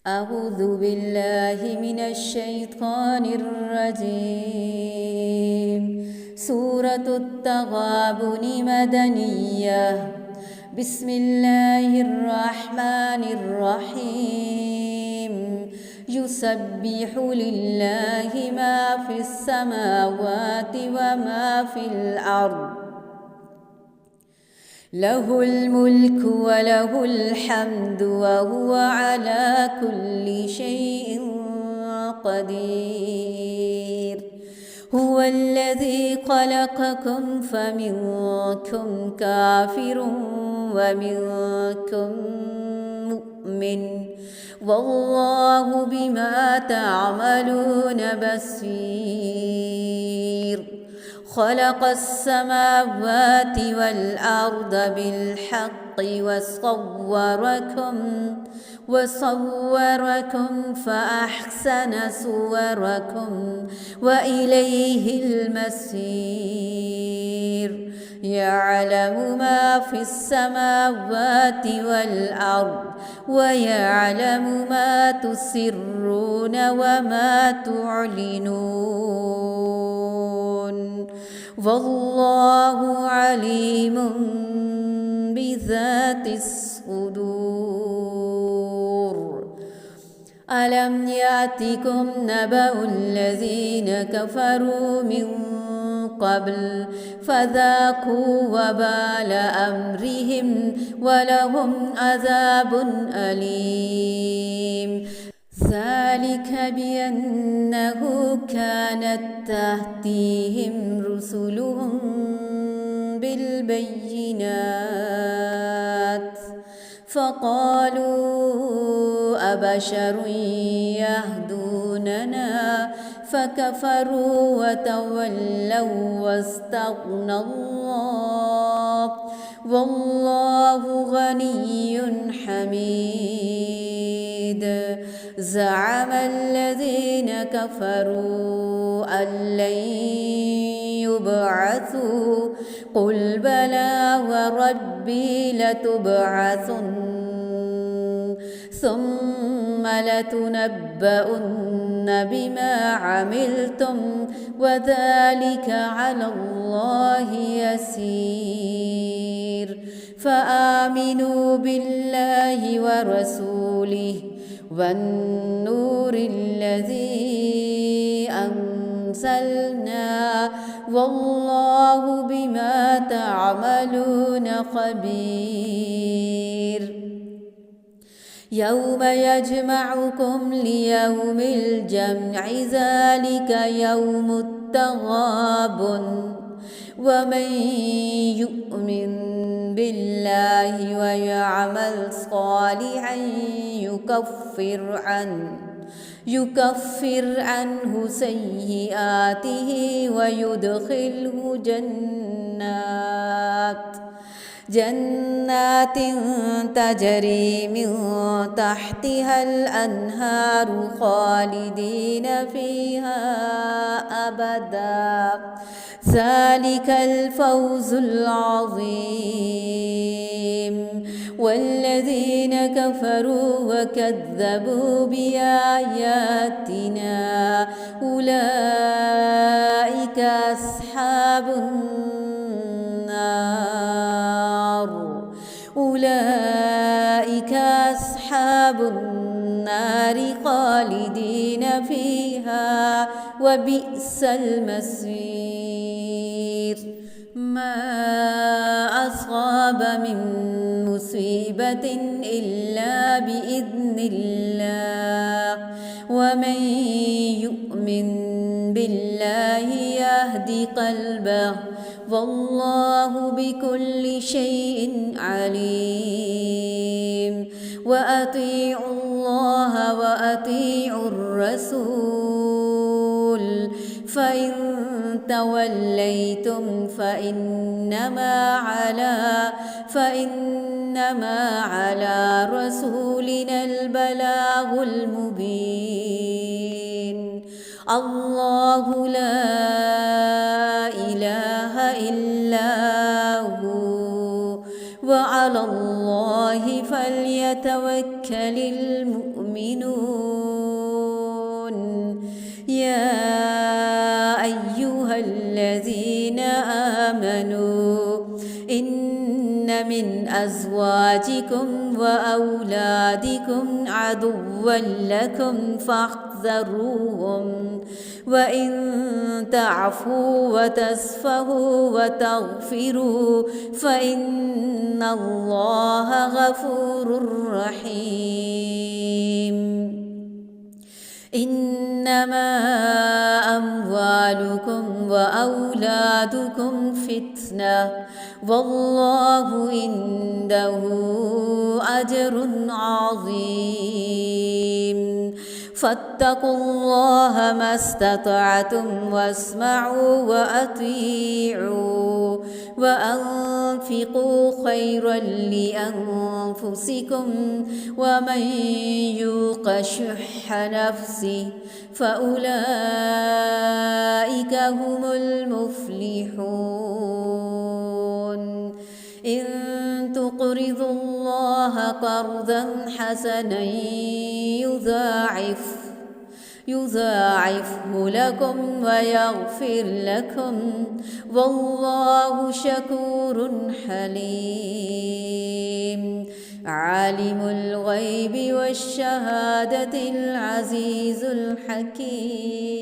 أعوذ بالله من الشيطان الرجيم. سورة التغابن مدنية. بسم الله الرحمن الرحيم. يسبح لله ما في السماوات وما في الأرض، له الملك وله الحمد وهو على كل شيء قدير. هو الذي خلقكم فمنكم كافر ومنكم مؤمن، والله بما تعملون بصير. خلق السماوات والأرض بالحق وصوركم فأحسن صوركم وإليه المصير. يعلم ما في السماوات والأرض ويعلم ما تسرون وما تعلنون، والله عليم بذات الصدور. ألم يأتكم نبأ الذين كفروا من قبل فذاقوا وبال أمرهم ولهم عذاب أليم. ذلك بأنه كانت تأتيهم رسلهم بالبينات فقالوا أبشر يهدوننا فكفروا وتولوا واستغنى الله والله غني حميد. زعم الذين كفروا أن لن يبعثوا قل بلى وربي لتبعثن ثم لتنبؤن بما عملتم وذلك على الله يسير. فآمنوا بالله ورسوله والنور الذي أنزلنا والله بما تعملون خبير. يوم يجمعكم ليوم الجمع ذلك يوم التغابن. ومن يؤمن بالله ويعمل صالحا يكفر عنه سيئاته ويدخله جنات تجري من تحتها الأنهار خالدين فيها أبدا. ذلك الفوز العظيم. والذين كفروا وكذبوا بآياتنا أولئك أصحاب النار خالدين فيها وبئس المصير. ما أصاب من مصيبة إلا بإذن الله ومن يؤمن بالله يهد قلبه والله بكل شيء عليم. وأطيعوا الله وأطيعوا الرسول فإن توليتم فإنما على رسولنا البلاغ المبين. الله لا إله إلا هو وعلى الله فليتوكل المؤمنون. يا أيها الذين آمنوا إن من أزواجكم وأولادكم عدوا لكم فاحذروهم، وإن تعفوا وتصفحوا وتغفروا فإن الله غفور رحيم. إنما أموالكم وأولادكم فتنة، والله عنده أجر عظيم. فاتقوا الله ما استطعتم واسمعوا وأطيعوا وأنفقوا خيرا لأنفسكم، ومن يوق شح نفسه فأولئك هم المفلحون. إن تقرضوا الله قرضا حسنا يضاعفه لكم ويغفر لكم، والله شكور حليم. عالم الغيب والشهادة العزيز الحكيم.